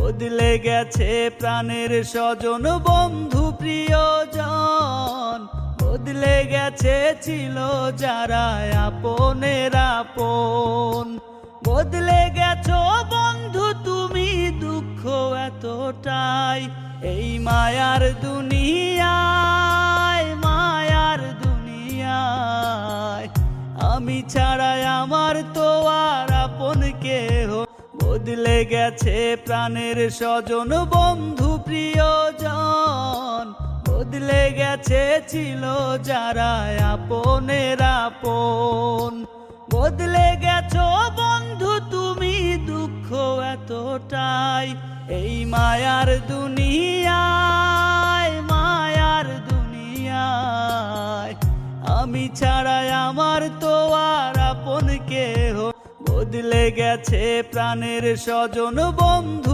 বদলে গেছে প্রাণের স্বজন বন্ধু প্রিয়জন, বদলে গেছে ছিল যারা আপনের আপন। বদলে গেছো বন্ধু তুমি, দুঃখ এতটাই এই মায়ার দুনিয়ায়, মায়ার দুনিয়ায়। আমি ছাড়াই আমার তো আর আপন কেহ, বদলে গেছে প্রাণের স্বজন বন্ধু প্রিয়জন, বদলে গেছে ছিল যারা আপনের আপন। বদলে গেছো বন্ধু তুমি, দুঃখ এতটাই এই মায়ার দুনিয়ায়, মায়ার দুনিয়ায়। আমি ছাড়াই আমার তো আর আপন কেহ, বদলে গেছে প্রাণের স্বজন বন্ধু।